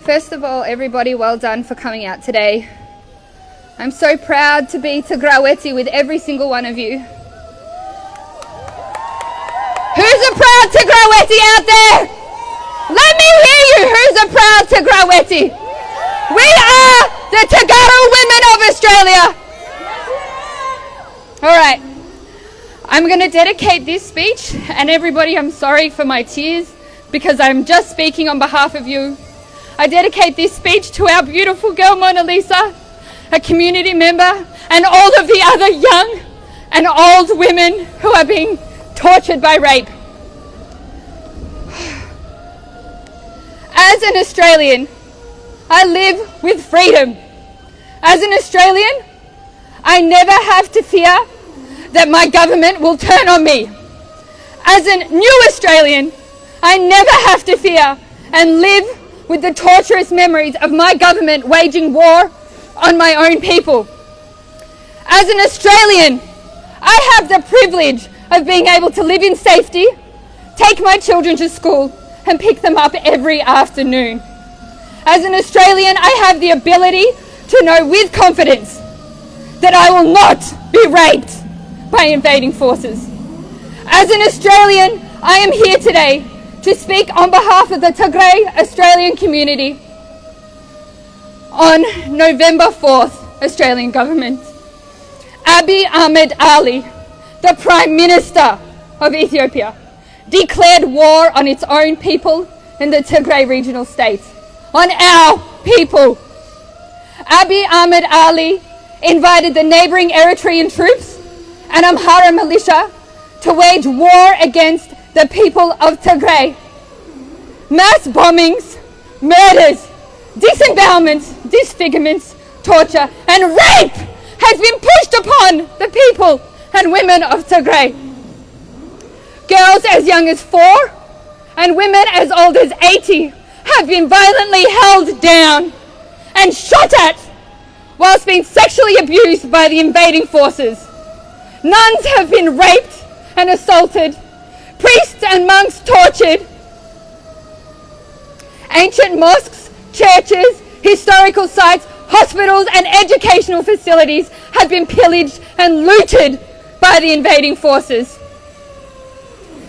First of all, everybody, well done for coming out today. I'm so proud to be Tigraweti with every single one of you. Who's a proud Tigraweti out there? Let me hear you. Who's a proud Tigraweti? We are the Tagaro women of Australia. All right. I'm going to dedicate this speech, and everybody, I'm sorry for my tears because I'm just speaking on behalf of you. I dedicate this speech to our beautiful girl Mona Lisa, a community member, and all of the other young and old women who are being tortured by rape. As an Australian, I live with freedom. As an Australian, I never have to fear that my government will turn on me. As a new Australian, I never have to fear and live with the torturous memories of my government waging war on my own people. As an Australian, I have the privilege of being able to live in safety, take my children to school, and pick them up every afternoon. As an Australian, I have the ability to know with confidence that I will not be raped by invading forces. As an Australian, I am here today to speak on behalf of the Tigray Australian community on November 4th, Australian government. Abiy Ahmed Ali, the Prime Minister of Ethiopia, declared war on its own people in the Tigray regional state, on our people. Abiy Ahmed Ali invited the neighbouring Eritrean troops and Amhara militia to wage war against the people of Tigray. Mass bombings, murders, disembowelments, disfigurements, torture and rape has been pushed upon the people and women of Tigray. Girls as young as 4 and women as old as 80 have been violently held down and shot at whilst being sexually abused by the invading forces. Nuns have been raped and assaulted, priests and monks tortured. Ancient mosques, churches, historical sites, hospitals and educational facilities have been pillaged and looted by the invading forces.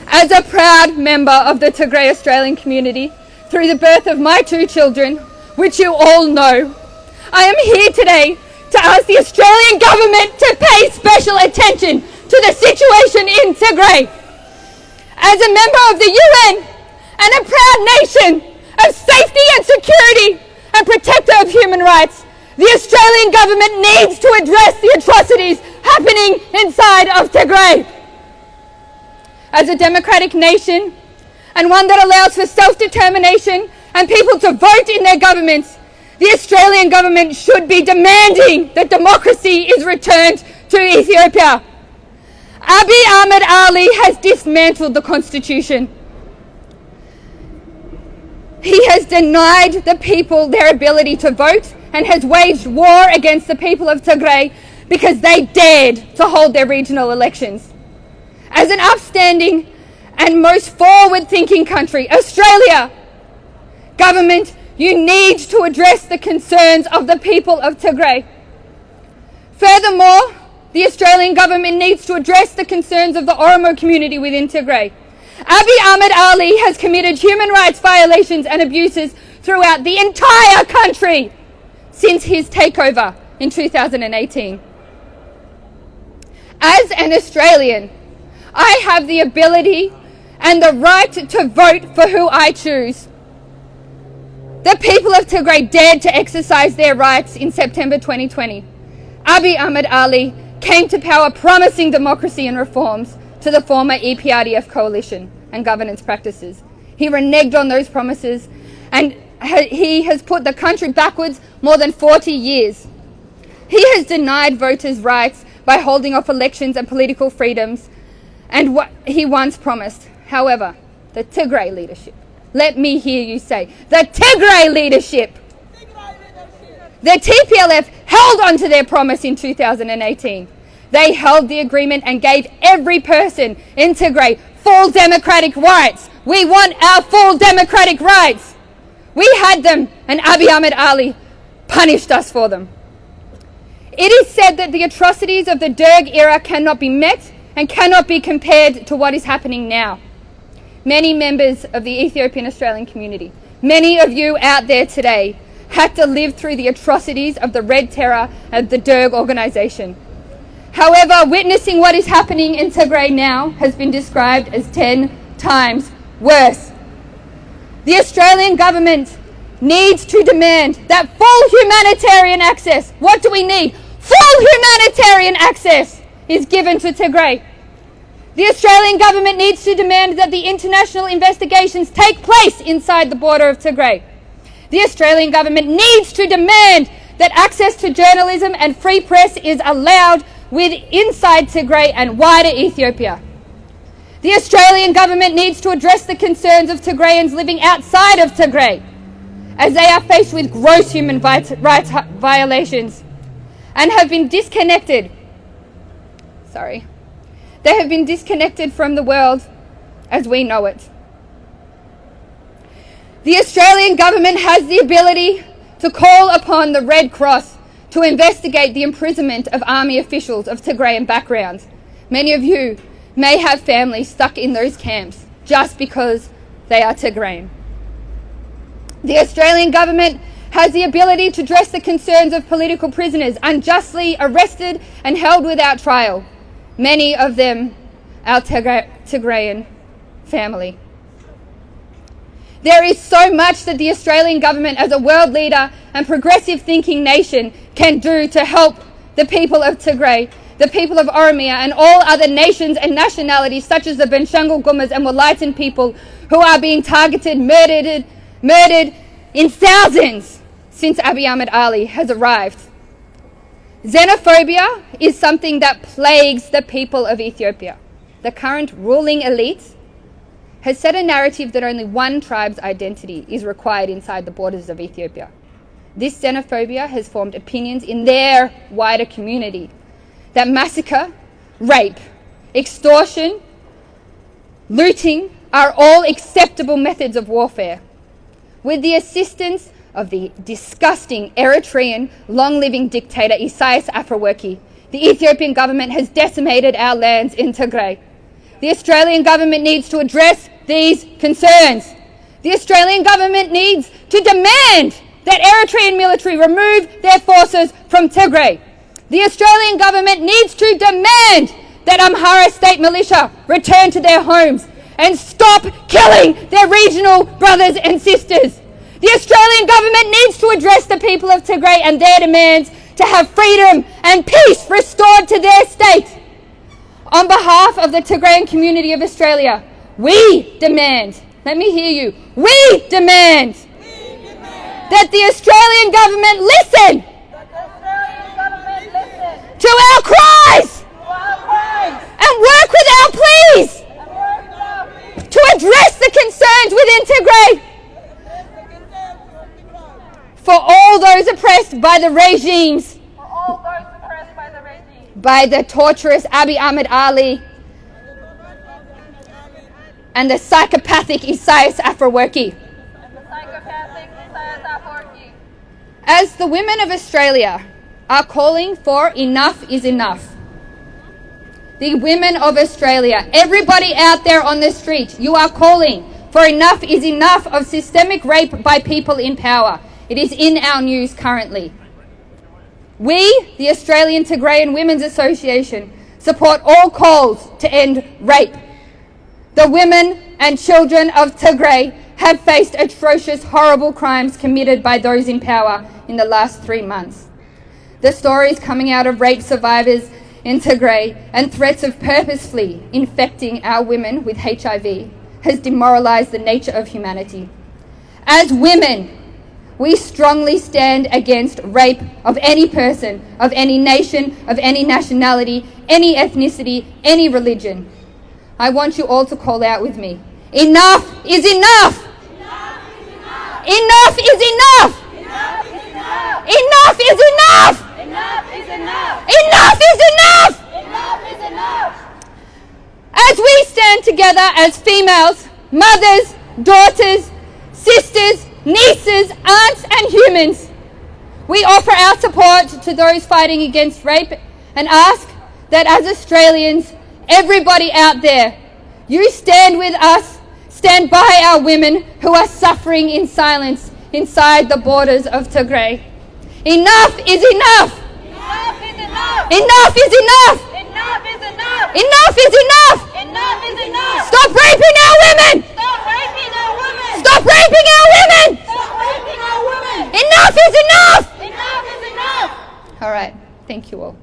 As a proud member of the Tigray Australian community, through the birth of my 2 children, which you all know, I am here today to ask the Australian government to pay special attention to the situation in Tigray. As a member of the UN and a proud nation of safety and security and protector of human rights, the Australian government needs to address the atrocities happening inside of Tigray. As a democratic nation and one that allows for self-determination and people to vote in their governments, the Australian government should be demanding that democracy is returned to Ethiopia. Abiy Ahmed Ali has dismantled the constitution. He has denied the people their ability to vote and has waged war against the people of Tigray because they dared to hold their regional elections. As an upstanding and most forward-thinking country, Australia, government, you need to address the concerns of the people of Tigray. Furthermore, the Australian government needs to address the concerns of the Oromo community within Tigray. Abiy Ahmed Ali has committed human rights violations and abuses throughout the entire country since his takeover in 2018. As an Australian, I have the ability and the right to vote for who I choose. The people of Tigray dared to exercise their rights in September 2020. Abiy Ahmed Ali came to power promising democracy and reforms to the former EPRDF coalition and governance practices. He reneged on those promises and he has put the country backwards more than 40 years. He has denied voters' rights by holding off elections and political freedoms and what he once promised. However, the Tigray leadership, let me hear you say, the Tigray leadership, the TPLF held on to their promise in 2018. They held the agreement and gave every person in Tigray full democratic rights. We want our full democratic rights. We had them, and Abiy Ahmed Ali punished us for them. It is said that the atrocities of the Derg era cannot be met and cannot be compared to what is happening now. Many members of the Ethiopian Australian community, many of you out there today, had to live through the atrocities of the Red Terror and the Derg organisation. However, witnessing what is happening in Tigray now has been described as 10 times worse. The Australian government needs to demand that full humanitarian access. What do we need? Full humanitarian access is given to Tigray. The Australian government needs to demand that the international investigations take place inside the border of Tigray. The Australian government needs to demand that access to journalism and free press is allowed inside Tigray and wider Ethiopia. The Australian government needs to address the concerns of Tigrayans living outside of Tigray, as they are faced with gross human rights violations and have been disconnected. They have been disconnected from the world as we know it. The Australian government has the ability to call upon the Red Cross to investigate the imprisonment of army officials of Tigrayan backgrounds. Many of you may have families stuck in those camps just because they are Tigrayan. The Australian government has the ability to address the concerns of political prisoners unjustly arrested and held without trial. Many of them our Tigrayan family. There is so much that the Australian government as a world leader and progressive thinking nation can do to help the people of Tigray, the people of Oromia and all other nations and nationalities such as the Benshangul Gumas and Wolaitan people who are being targeted, murdered in thousands since Abiy Ahmed Ali has arrived. Xenophobia is something that plagues the people of Ethiopia. The current ruling elite has set a narrative that only one tribe's identity is required inside the borders of Ethiopia. This xenophobia has formed opinions in their wider community that massacre, rape, extortion, looting are all acceptable methods of warfare. With the assistance of the disgusting Eritrean long-living dictator Isaias Afwerki, the Ethiopian government has decimated our lands in Tigray. The Australian government needs to address these concerns. The Australian government needs to demand that Eritrean military remove their forces from Tigray. The Australian government needs to demand that Amhara state militia return to their homes and stop killing their regional brothers and sisters. The Australian government needs to address the people of Tigray and their demands to have freedom and peace restored to their state. On behalf of the Tigrayan community of Australia, we demand, let me hear you, we demand that the Australian government listen to our cries and work with our pleas to address the concerns within Tigray for all those oppressed by the regimes, by the torturous Abiy Ahmed Ali and the psychopathic Isaias Afwerki. As the women of Australia are calling for enough is enough, the women of Australia, everybody out there on the street, you are calling for enough is enough of systemic rape by people in power. It is in our news currently. We, the Australian Tigrayan Women's Association, support all calls to end rape. The women and children of Tigray have faced atrocious, horrible crimes committed by those in power in the last 3 months. The stories coming out of rape survivors in Tigray and threats of purposefully infecting our women with HIV has demoralized the nature of humanity. As women, we strongly stand against rape of any person, of any nation, of any nationality, any ethnicity, any religion. I want you all to call out with me. Enough is enough! Enough is enough! Enough is enough! Enough is enough! Enough is enough! Enough is enough! As we stand together as females, mothers, daughters, sisters, nieces, aunts and humans. We offer our support to those fighting against rape and ask that as Australians, everybody out there, you stand with us, stand by our women who are suffering in silence inside the borders of Tigray. Enough is enough! Enough is enough! Enough is enough! Enough is enough! Enough is enough! Enough is enough! Stop raping our women! Stop raping our women! Stop raping our women! Stop raping our women! Enough is enough! Enough is enough! All right, thank you all.